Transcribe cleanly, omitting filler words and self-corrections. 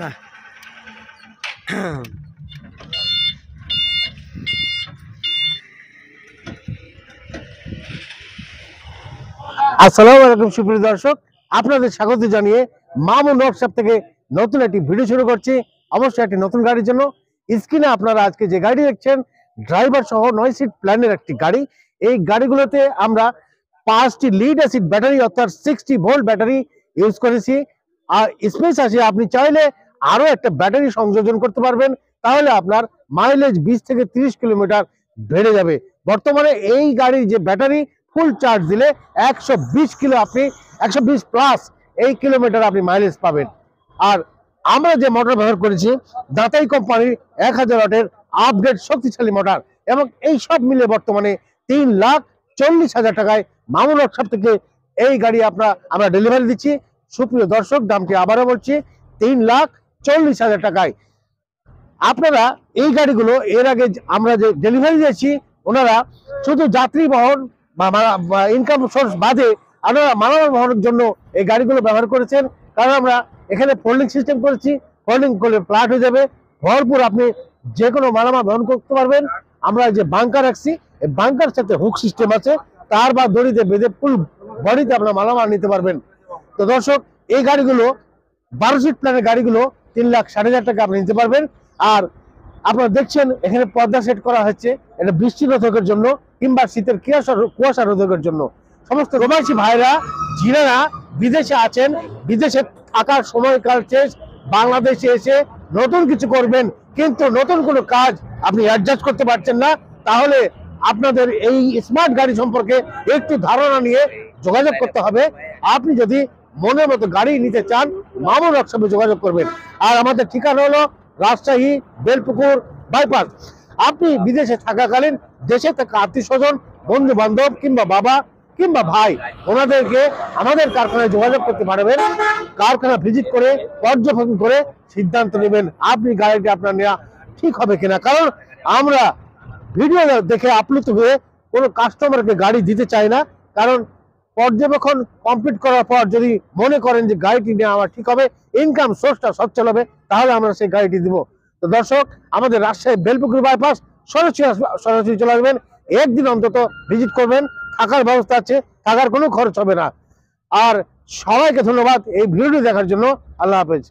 না আসসালামু আলাইকুম সুপ্রিয় দর্শক, আপনাদের স্বাগত জানিয়ে মামুন ওয়ার্কশপ থেকে নতুন একটি ভিডিও শুরু করছি। অবশ্যই একটি নতুন গাড়ির জন্য। স্ক্রিনে আপনারা আজকে যে গাড়ি দেখছেন, ড্রাইভার সহ 9 সিট প্ল্যানের একটি গাড়ি। এই গাড়িগুলোতে আমরা 5টি লিড অ্যাসিড ব্যাটারি অর্থাৎ 60 ভোল্ট ব্যাটারি ইউজ করেছি। আর স্পেস আছে, আপনি চাইলে আরো একটা ব্যাটারি সংযোজন করতে পারবেন, তাহলে আপনার মাইলেজ 20 থেকে 30 কিলোমিটার বেড়ে যাবে। বর্তমানে এই গাড়ির যে ব্যাটারি ফুল চার্জ দিলে 120 কিলো আপনি 120 প্লাস এই কিলোমিটার আপনি মাইলেজ পাবেন। আর আমরা যে মোটর ব্যবহার করেছি দাতাই কোম্পানির 1000 ওয়াটের আপডেট শক্তিশালী মোটর, এবং এই সব মিলে বর্তমানে 3,40,000 টাকায় মামুন ওয়ার্কশপ থেকে এই গাড়ি আমরা ডেলিভারি দিচ্ছি। সুপ্রিয় দর্শক, দামটি আবারও বলছি, 3,40,000 টাকায়। আপনারা এই গাড়িগুলো এর আগে আমরা যে ডেলিভারি দিয়েছি, ওনারা শুধু যাত্রী বহন বা ইনকাম সোর্স বাদে আপনারা মালামাল বহনের জন্য এই গাড়িগুলো ব্যবহার করেছেন। কারণ আমরা এখানে ফোল্ডিং সিস্টেম করেছি, ফোল্ডিং করলে ফ্ল্যাট হয়ে যাবে, ভরপুর আপনি যে কোনো মালামাল বহন করতে পারবেন। আমরা যে বাংকার রাখছি, এই বাংকার সাথে হুক সিস্টেম আছে, তার বা দড়িতে বেঁধে ফুল বডিতে আপনার মালামাল নিতে পারবেন। তো দর্শক, এই গাড়িগুলো 12 সিট প্ল্যানের গাড়িগুলো 3,60,000 টাকা আপনি নিতে পারবেন। আর আপনারা দেখছেন এখানে পর্দা সেট করা হচ্ছে, এটা বৃষ্টি রোধকের জন্য কিংবা শীতের কুয়াশা রোধকের জন্য। সমস্ত প্রবাসী ভাইরা যিনারা বিদেশে আছেন, বিদেশে থাকার সময়কাল শেষ, বাংলাদেশে এসে নতুন কিছু করবেন কিন্তু নতুন কোনো কাজ আপনি অ্যাডজাস্ট করতে পারছেন না, তাহলে আপনাদের এই স্মার্ট গাড়ি সম্পর্কে একটু ধারণা নিয়ে যোগাযোগ করতে হবে। আপনি যদি মনের মতো গাড়ি নিতে চান, মামুন ওয়ার্কশপে যোগাযোগ করবেন। আর আমাদের ঠিকানা হলো রাজশাহী বেলপুকুর বাইপাস। আপনি বিদেশে থাকাকালীন দেশে থাকা আত্মীয় স্বজন, বন্ধু বান্ধব কিংবা বাবা কিংবা ভাই, ওনাদেরকে আমাদের কারখানায় যোগাযোগ করতে পারবেন। কারখানা ভিজিট করে পর্যবেক্ষণ করে সিদ্ধান্ত নেবেন আপনি গাড়িটি আপনার নেওয়া ঠিক হবে কিনা। কারণ আমরা ভিডিও দেখে আপ্লুত হয়ে কোনো কাস্টমারকে গাড়ি দিতে চাই না। কারণ পর্যবেক্ষণ কমপ্লিট করার পর যদি মনে করেন যে গাড়িটি নেওয়া আমার ঠিক হবে, ইনকাম সোর্সটা সচ্ছল হবে, তাহলে আমরা সেই গাড়িটি দিব। তো দর্শক, আমাদের রাজশাহী বেলপুকুর বাইপাস সরাসরি চলে আসবেন, একদিন অন্তত ভিজিট করবেন। থাকার ব্যবস্থা আছে, থাকার কোনো খরচ হবে না। আর সবাইকে ধন্যবাদ এই ভিডিওটি দেখার জন্য। আল্লাহ হাফেজ।